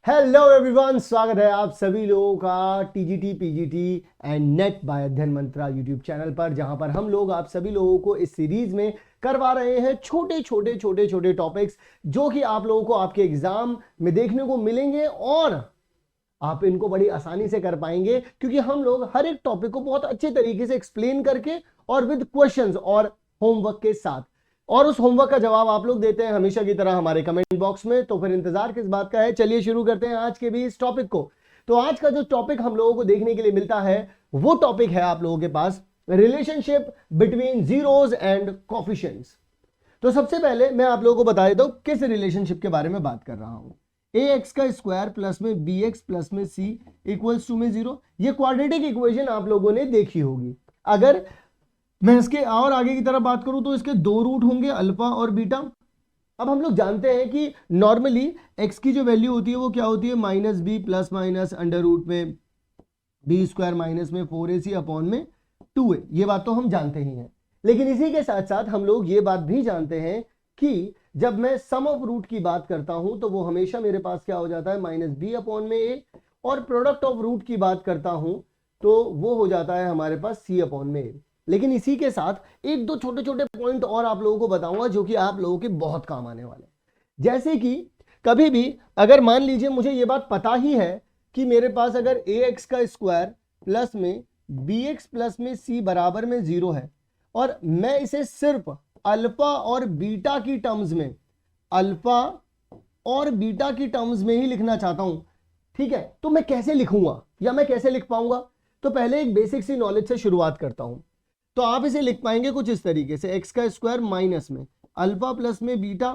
Hello everyone, स्वागत है आप सभी लोगों का TGT PGT and NET by Adhyayan Mantra YouTube channel पर, जहां पर हम लोग आप सभी लोगों को इस सीरीज में करवा रहे हैं छोटे छोटे टॉपिक्स जो कि आप लोगों को आपके एग्जाम में देखने को मिलेंगे और आप इनको बड़ी आसानी से कर पाएंगे, क्योंकि हम लोग हर एक टॉपिक को बहुत अच्छे तरीके से एक्सप्लेन करके और विद क्वेश्चंस और होमवर्क के साथ, और उस होमवर्क का जवाब आप लोग देते हैं हमेशा की तरह हमारे कमेंट बॉक्स में। तो फिर इंतजार किस बात का है, चलिए शुरू करते हैं आज के भी इस टॉपिक को। तो आज का जो टॉपिक हम लोगों को देखने के लिए मिलता है वो टॉपिक है आप लोगों के पास relationship between zeros and coefficients. तो सबसे पहले मैं आप लोगों को बता देता हूं किस रिलेशनशिप के बारे में बात कर रहा हूं। ए एक्स का स्क्वायर प्लस में बी एक्स प्लस में सी इक्वल्स टू में 0, ये क्वाड्रेटिक इक्वेशन आप लोगों ने देखी होगी। अगर मैं इसके और आगे की तरफ बात करूं तो इसके दो रूट होंगे, अल्फा और बीटा। अब हम लोग जानते हैं कि नॉर्मली एक्स की जो वैल्यू होती है वो क्या होती है, minus B plus minus under root में बी स्क्वायर माइनस में 4ac अपॉन में 2a। ये बात तो हम जानते ही हैं, लेकिन इसी के साथ साथ हम लोग ये बात भी जानते हैं कि जब मैं सम ऑफ रूट की बात करता हूं तो वो हमेशा मेरे पास क्या हो जाता है, माइनस बी अपॉन में a, और प्रोडक्ट ऑफ रूट की बात करता हूं तो वो हो जाता है हमारे पास सी अपॉन में a। लेकिन इसी के साथ एक दो छोटे छोटे पॉइंट और आप लोगों को बताऊंगा जो कि आप लोगों के बहुत काम आने वाले हैं। जैसे कि कभी भी अगर मान लीजिए मुझे ये बात पता ही है कि मेरे पास अगर ए एक्स का स्क्वायर प्लस में बी एक्स प्लस में सी बराबर में 0 है और मैं इसे सिर्फ अल्फा और बीटा की टर्म्स में, अल्फा और बीटा की टर्म्स में ही लिखना चाहता हूं, ठीक है, तो मैं कैसे लिखूंगा या मैं कैसे लिख पाऊंगा। तो पहले एक बेसिक सी नॉलेज से शुरुआत करता हूं। तो आप इसे लिख पाएंगे कुछ इस तरीके से, एक्स का स्क्वायर माइनस में अल्फा प्लस में बीटा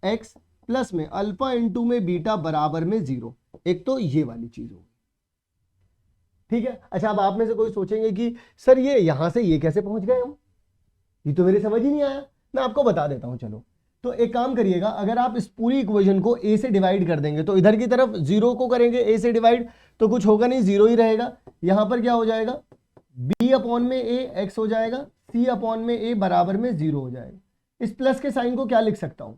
एक्स प्लस में अल्फा इंटू में बीटा बराबर में 0। एक तो ये वाली चीज होगी, ठीक है। अच्छा, अब आप में से कोई सोचेंगे कि सर ये यहां से ये कैसे पहुंच गए हम, ये तो मेरी समझ ही नहीं आया। मैं आपको बता देता हूं, चलो। तो एक काम करिएगा, अगर आप इस पूरी इक्वेशन को a से डिवाइड कर देंगे तो इधर की तरफ 0 को करेंगे a से डिवाइड तो कुछ होगा नहीं, 0 ही रहेगा। यहां पर क्या हो जाएगा, b अपॉन में a x हो जाएगा, c अपॉन में a बराबर में 0 हो जाएगा। इस प्लस के साइन को क्या लिख सकता हूं,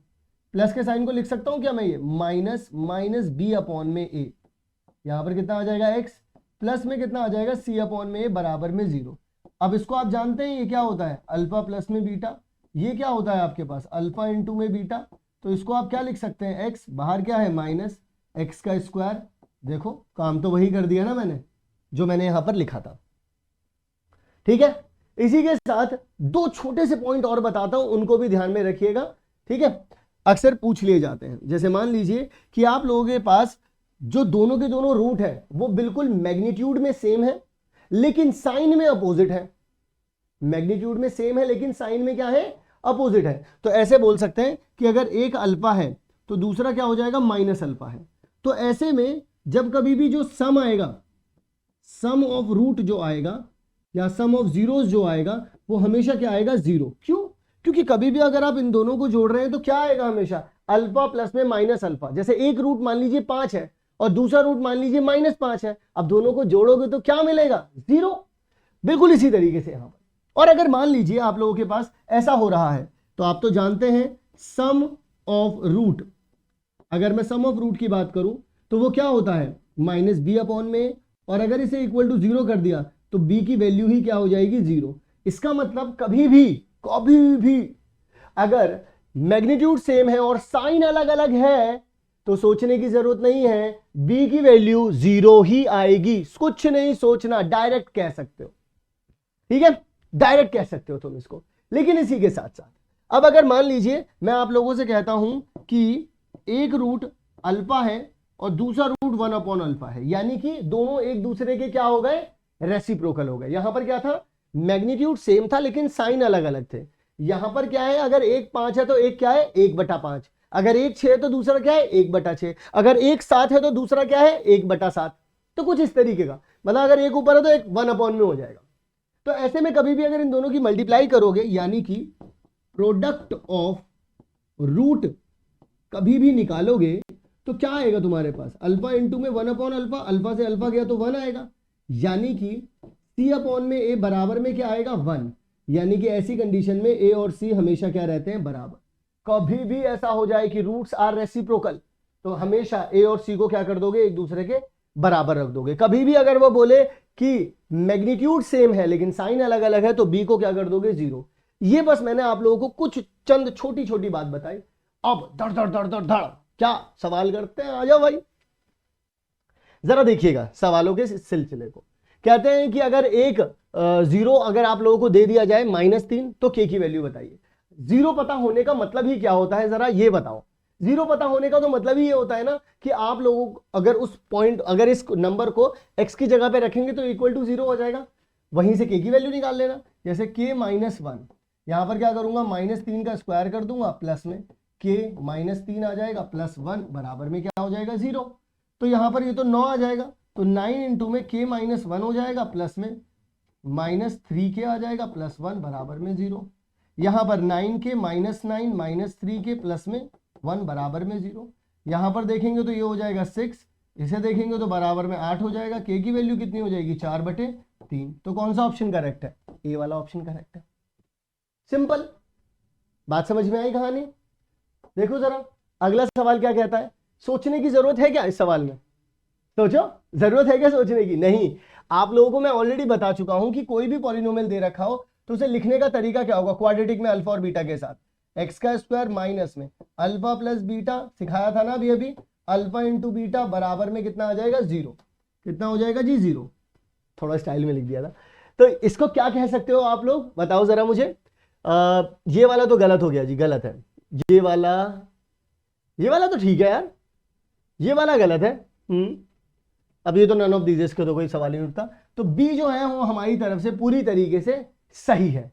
प्लस के साइन को लिख सकता हूं क्या मैं, ये माइनस माइनस b अपॉन में a, यहां पर कितना आ जाएगा x, प्लस में कितना आ जाएगा c अपॉन में a बराबर में 0। अब इसको आप जानते हैं ये क्या होता है, अल्फा प्लस में बीटा, ये क्या होता है आपके पास अल्फा इंटू में बीटा। तो इसको आप क्या लिख सकते हैं, x बाहर क्या है माइनस एक्स का स्क्वायर। देखो काम तो वही कर दिया ना मैंने जो मैंने यहां पर लिखा था, ठीक है। इसी के साथ दो छोटे से पॉइंट और बताता हूं, उनको भी ध्यान में रखिएगा, ठीक है। अक्सर पूछ लिए जाते हैं, जैसे मान लीजिए कि आप लोगों के पास जो दोनों के दोनों रूट है वो बिल्कुल मैग्नीट्यूड में सेम है लेकिन साइन में अपोजिट है। मैग्नीट्यूड में सेम है लेकिन साइन में क्या है, अपोजिट है। तो ऐसे बोल सकते हैं कि अगर एक अल्फा है तो दूसरा क्या हो जाएगा, माइनस अल्फा है। तो ऐसे में जब कभी भी जो सम आएगा, सम ऑफ रूट जो आएगा या सम ऑफ जीरोस जो आएगा वो हमेशा क्या आएगा, 0। क्यों, क्योंकि कभी भी अगर आप इन दोनों को जोड़ रहे हैं तो क्या आएगा, हमेशा अल्फा प्लस में माइनस अल्फा। जैसे एक रूट मान लीजिए 5 है और दूसरा रूट मान लीजिए -5 है, अब दोनों को जोड़ोगे तो क्या मिलेगा, 0। बिल्कुल इसी तरीके से यहां पर। और अगर मान लीजिए आप लोगों के पास ऐसा हो रहा है तो आप तो जानते हैं सम ऑफ रूट, अगर मैं सम ऑफ रूट की बात करूं तो वो क्या होता है, माइनस बी अपॉन में, और अगर इसे इक्वल टू 0 कर दिया तो b की वैल्यू ही क्या हो जाएगी, 0। इसका मतलब कभी भी अगर मैग्नीट्यूड सेम है और साइन अलग अलग है तो सोचने की जरूरत नहीं है, b की वैल्यू 0 ही आएगी। कुछ नहीं सोचना, डायरेक्ट कह सकते हो, ठीक है, डायरेक्ट कह सकते हो तुम इसको। लेकिन इसी के साथ साथ अब अगर मान लीजिए मैं आप लोगों से कहता हूं कि एक रूट अल्फा है और दूसरा रूट 1 अपॉन अल्फा है, यानी कि दोनों एक दूसरे के क्या हो गए, रेसिप्रोकल हो गए। यहां पर क्या था, मैग्नीट्यूड सेम था लेकिन साइन अलग अलग थे। यहां पर क्या है, अगर एक 5 है तो एक क्या है, 1/5। अगर एक 6 है तो दूसरा क्या है, 1/6। अगर एक 7 है तो दूसरा क्या है, 1/7। तो कुछ इस तरीके का, मतलब अगर एक ऊपर है तो एक 1 अपॉन में हो जाएगा। तो ऐसे में कभी भी अगर इन दोनों की मल्टीप्लाई करोगे, यानी कि प्रोडक्ट ऑफ रूट कभी भी निकालोगे तो क्या आएगा तुम्हारे पास, अल्फा इंटू में 1 अपॉन अल्फा, अल्फा से अल्फा गया तो 1 आएगा, यानी कि c अपॉन में a बराबर में क्या आएगा, 1। यानी कि ऐसी कंडीशन में a और c हमेशा क्या रहते हैं, बराबर। कभी भी ऐसा हो जाए कि रूट्स आर रेसिप्रोकल तो हमेशा ए और सी को क्या कर दोगे, एक दूसरे के बराबर रख दोगे। कभी भी अगर वो बोले कि मैग्नीट्यूड सेम है लेकिन साइन अलग अलग है तो बी को क्या कर दोगे, 0। ये बस मैंने आप लोगों को कुछ चंद छोटी छोटी बात बताई। अब धड़ धड़ धड़ धड़ धड़ क्या सवाल करते हैं, आ जाओ भाई। जरा देखिएगा सवालों के सिलसिले को। कहते हैं कि अगर एक 0 अगर आप लोगों को दे दिया जाए -3 तो के की वैल्यू बताइए। 0 पता होने का मतलब ही क्या होता है, जरा ये बताओ। 0 पता होने का तो मतलब ही ये होता है ना कि आप लोगों अगर उस पॉइंट, अगर इस नंबर को x की जगह पे रखेंगे तो इक्वल टू 0 हो जाएगा, वहीं से k की वैल्यू निकाल लेना। जैसे k -1, यहां पर क्या करूंगा, -3 का स्क्वायर कर दूंगा, प्लस में k -3 आ जाएगा, +1 बराबर में क्या हो जाएगा, 0। तो यहां पर ये तो 9 आ जाएगा, तो 9 इंटू में k -1 हो जाएगा, प्लस में -3k आ जाएगा, +1 बराबर में 0। यहां पर 9k -9 -3k प्लस में 1 बराबर में 0। यहां पर देखेंगे तो ये हो जाएगा 6, इसे देखेंगे तो बराबर में 8 हो जाएगा। k की वैल्यू कितनी हो जाएगी, 4/3। तो कौन सा ऑप्शन करेक्ट है, ए वाला ऑप्शन करेक्ट है। सिंपल बात, समझ में आई कहानी। देखो जरा अगला सवाल क्या कहता है, सोचने की जरूरत है क्या इस सवाल में, सोचो, जरूरत है क्या सोचने की, नहीं। आप लोगों को मैं ऑलरेडी बता चुका हूं कि कोई भी पॉलिनोमियल दे रखा हो तो उसे लिखने का तरीका क्या होगा, क्वाड्रेटिक में अल्फा और बीटा के साथ, एक्स का स्क्वायर माइनस में अल्फा प्लस बीटा, सिखाया था ना अभी अल्फा इंटू बीटा बराबर में कितना आ जाएगा, 0। कितना हो जाएगा जी, 0। थोड़ा स्टाइल में लिख दिया था। तो इसको क्या कह सकते हो आप लोग, बताओ जरा मुझे। ये वाला तो गलत हो गया जी, गलत है। ये वाला तो ठीक है यार, ये वाला गलत है। अब ये तो नन ऑफ दीज, इसका तो कोई सवाल ही नहीं उठता। तो बी जो है वो हमारी तरफ से पूरी तरीके से सही है।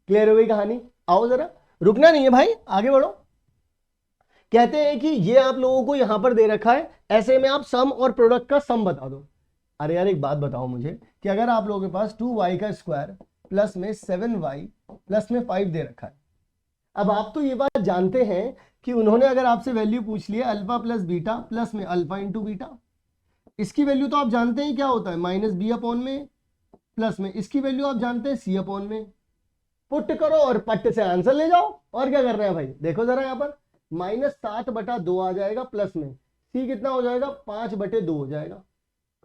क्लियर हो गई कहानी। आओ जरा, रुकना नहीं है भाई, आगे बढ़ो। कहते हैं कि ये आप लोगों को यहां पर दे रखा है, ऐसे में आप सम और प्रोडक्ट का सम बता दो। अरे यार एक बात बताओ मुझे कि अगर आप लोगों के पास 2y का स्क्वायर प्लस में 7y प्लस में 5 दे रखा है, अब आप तो ये बात जानते हैं कि उन्होंने अगर आपसे वैल्यू पूछ ली है अल्फा प्लस बीटा प्लस में अल्फा इंटू बीटा, इसकी वैल्यू तो आप जानते हैं क्या होता है, -b/में प्लस में इसकी वैल्यू आप जानते हैं c/में। पुट करो और पट से आंसर ले जाओ, और क्या कर रहे हैं भाई। देखो जरा यहाँ पर -7/2 आ जाएगा, प्लस में c कितना हो जाएगा, 5/2 हो जाएगा।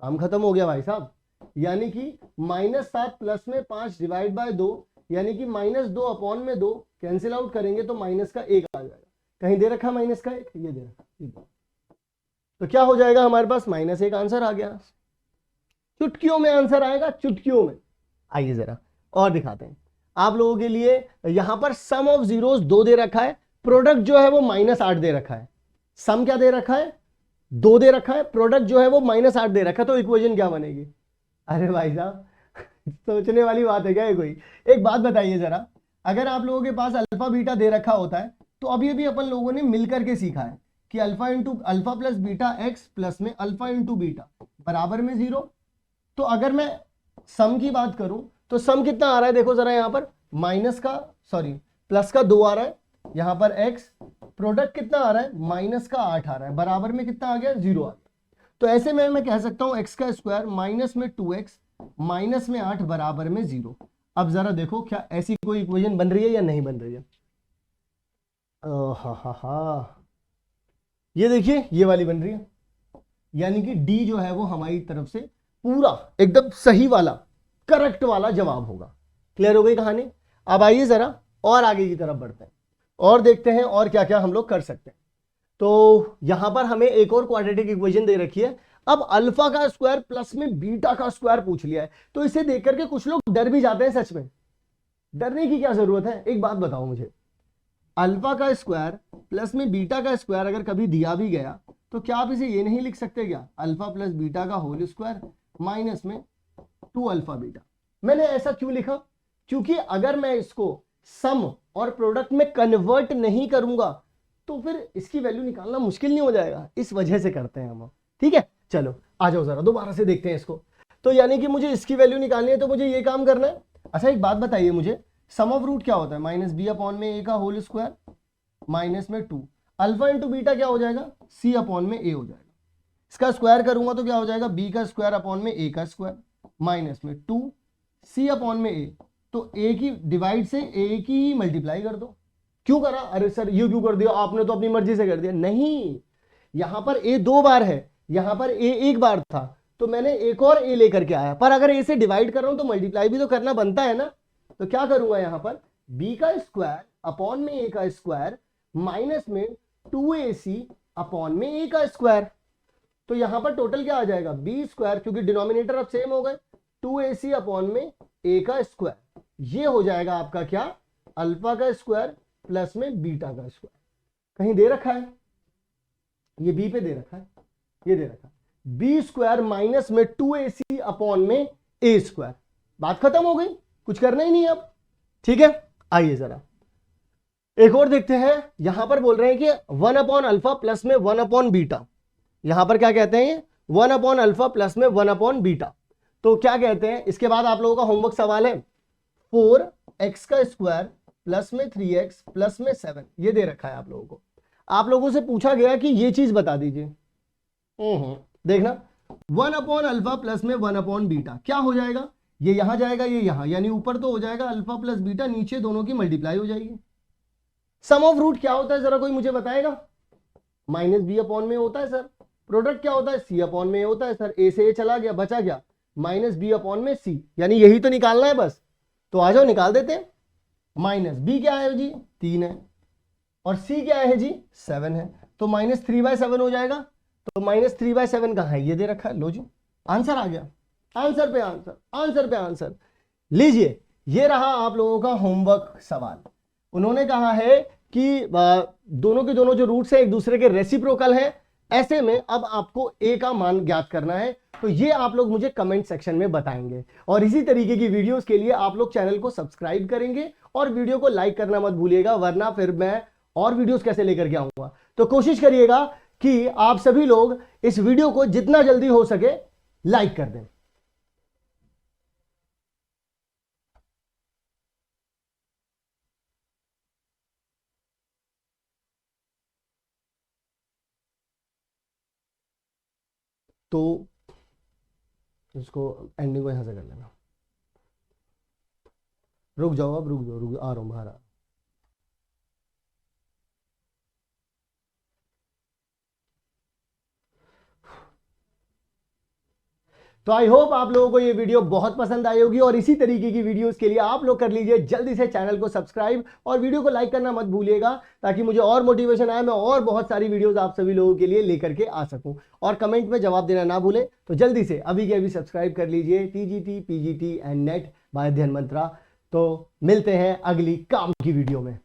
काम खत्म हो गया भाई साहब। यानी कि -7 प्लस में 5 डिवाइड बाय 2, यानी कि -2/2 कैंसिल आउट करेंगे तो माइनस का 1 आ जाएगा। कहीं दे रखा माइनस का 1, ये दे रखा, तो क्या हो जाएगा हमारे पास -1 आंसर आ गया। चुटकियों में आंसर आएगा, चुटकियों में। आइए जरा और दिखाते हैं आप लोगों के लिए। यहां पर सम ऑफ जीरोस 2 दे रखा है, प्रोडक्ट जो है वो -8 दे रखा है। सम क्या दे रखा है, 2 दे रखा है, प्रोडक्ट जो है वो -8 दे रखा है। तो इक्वेशन क्या बनेगी, अरे भाई साहब सोचने वाली बात है क्या ये कोई। एक बात बताइए जरा, अगर आप लोगों के पास अल्फा बीटा दे रखा होता है तो अभी अभी अपन लोगों ने मिलकर के सीखा है कि alpha plus beta x plus में अल्फा इंटू बीटा बराबर में 0। तो अगर मैं सम की बात करूं तो सम कितना आ रहा है, देखो जरा यहां पर प्लस का 2 आ रहा है, यहां पर x, प्रोडक्ट कितना आ रहा है, -8 आ रहा है, बराबर में कितना आ गया, 0 आ गया। तो ऐसे में मैं कह सकता हूं x का स्क्वायर माइनस में 2x माइनस में 8 बराबर में 0। अब जरा देखो क्या ऐसी कोई इक्वेशन बन रही है या नहीं बन रही है। ये देखिए ये वाली बन रही है, यानी कि डी जो है वो हमारी तरफ से पूरा एकदम सही वाला, करेक्ट वाला जवाब होगा। क्लियर हो गई कहानी। अब आइए जरा और आगे की तरफ बढ़ते हैं और देखते हैं और क्या क्या हम लोग कर सकते हैं। तो यहां पर हमें एक और क्वाड्रेटिक इक्वेशन दे रखी है। अब अल्फा का स्क्वायर प्लस में बीटा का स्क्वायर पूछ लिया है, तो इसे देख करके कुछ लोग डर भी जाते हैं। सच में डरने की क्या जरूरत है, एक बात बताओ मुझे। अल्फा का स्क्वायर प्लस में बीटा का स्क्वायर अगर कभी दिया भी गया तो क्या आप इसे ये नहीं लिख सकते क्या, अल्फा प्लस बीटा का होल स्क्वायर माइनस में 2 अल्फा बीटा। मैंने ऐसा क्यों लिखा, क्योंकि अगर मैं इसको सम और प्रोडक्ट में कन्वर्ट नहीं करूंगा तो फिर इसकी वैल्यू निकालना मुश्किल नहीं हो जाएगा, इस वजह से करते हैं हम। ठीक है, चलो आ जाओ जरा दोबारा से देखते हैं इसको। तो यानी कि मुझे इसकी वैल्यू निकालनी है तो मुझे ये काम करना है। अच्छा एक बात बताइए मुझे, सम ऑफ रूट क्या होता है, -b/a का होल स्क्वायर माइनस में 2 अल्फा इंटू बीटा क्या हो जाएगा, c/a हो जाएगा। इसका स्क्वायर करूंगा तो क्या हो जाएगा, b का स्क्वायर अपॉन में a का स्क्वायर माइनस में 2 c/a। तो a की डिवाइड से a की ही मल्टीप्लाई कर दो। क्यों करा, अरे सर ये क्यों कर दिया आपने, तो अपनी मर्जी से कर दिया। नहीं, यहां पर ए 2 बार है, यहां पर ए 1 बार था, तो मैंने एक और ए लेकर के आया। पर अगर ए से डिवाइड कर रहा हूं तो मल्टीप्लाई भी तो करना बनता है ना। तो क्या करूंगा यहां पर, बी का स्क्वायर अपॉन में ए का स्क्वायर माइनस में 2ac अपॉन में ए का स्क्वायर। तो यहां पर टोटल क्या आ जाएगा, बी स्क्वायर, क्योंकि डिनोमिनेटर अब सेम हो गए, 2ac अपॉन में ए का स्क्वायर। ये हो जाएगा आपका क्या, अल्फा का स्क्वायर प्लस में बीटा का स्क्वायर। कहीं दे रखा है, ये बी पे दे रखा है, ये दे रखा है बी स्क्वायर माइनस में 2ac अपॉन में ए स्क्वायर। बात खत्म हो गई, कुछ करना ही नहीं अब। ठीक है, आइए जरा एक और देखते हैं। यहां पर बोल रहे हैं कि 1 अपॉन अल्फा प्लस में 1 अपॉन बीटा। यहां पर क्या कहते हैं, 1 अपॉन अल्फा प्लस में 1 अपॉन बीटा। तो क्या कहते हैं, इसके बाद आप लोगों का होमवर्क सवाल है 4x का स्क्वायर प्लस में 3x प्लस में 7, ये दे रखा है आप लोगों को। आप लोगों से पूछा गया कि ये चीज बता दीजिए। देखना, 1 अपॉन अल्फा प्लस में 1 अपॉन बीटा क्या हो जाएगा, ये यहां जाएगा, ये यहां, यानी ऊपर तो हो जाएगा अल्फा प्लस बीटा, नीचे दोनों की मल्टीप्लाई हो जाएगी। सम ऑफ रूट क्या होता है जरा कोई मुझे बताएगा, माइनस बी अपॉन में होता है सर। प्रोडक्ट क्या होता है, सी अपॉन में होता है सर। ए से ए चला गया, बचा गया माइनस बी अपॉन में सी, यानी यही तो निकालना है बस। तो आ जाओ निकाल देते हैं। माइनस बी क्या है जी, 3 है, और सी क्या है जी, 7 है, तो माइनस 3/7 हो जाएगा। तो माइनस 3/7 कहां है, ये दे रखा है, लो जी आंसर आ गया। आंसर पे आंसर, आंसर पे आंसर। लीजिए, ये रहा आप लोगों का होमवर्क सवाल। उन्होंने कहा है कि दोनों के दोनों जो रूट्स है एक दूसरे के रेसिप्रोकल है। ऐसे में अब आपको ए का मान ज्ञात करना है, तो ये आप लोग मुझे कमेंट सेक्शन में बताएंगे। और इसी तरीके की वीडियोस के लिए आप लोग चैनल को सब्सक्राइब करेंगे और वीडियो को लाइक करना मत भूलिएगा, वरना फिर मैं और वीडियोस कैसे लेकर के आऊंगा। तो कोशिश करिएगा कि आप सभी लोग इस वीडियो को जितना जल्दी हो सके लाइक कर दें। तो इसको एंडिंग को यहां से कर लेना। रुक जाओ, अब रुक जाओ, आ रहा हूं बाहर। तो आई होप आप लोगों को ये वीडियो बहुत पसंद आई होगी, और इसी तरीके की वीडियोस के लिए आप लोग कर लीजिए जल्दी से चैनल को सब्सक्राइब और वीडियो को लाइक करना मत भूलिएगा, ताकि मुझे और मोटिवेशन आए, मैं और बहुत सारी वीडियोस आप सभी लोगों के लिए लेकर के आ सकूं। और कमेंट में जवाब देना ना भूलें। तो जल्दी से अभी के अभी सब्सक्राइब कर लीजिए TGT PGT and NET by Adhyayan Mantra. तो मिलते हैं अगली काम की वीडियो में।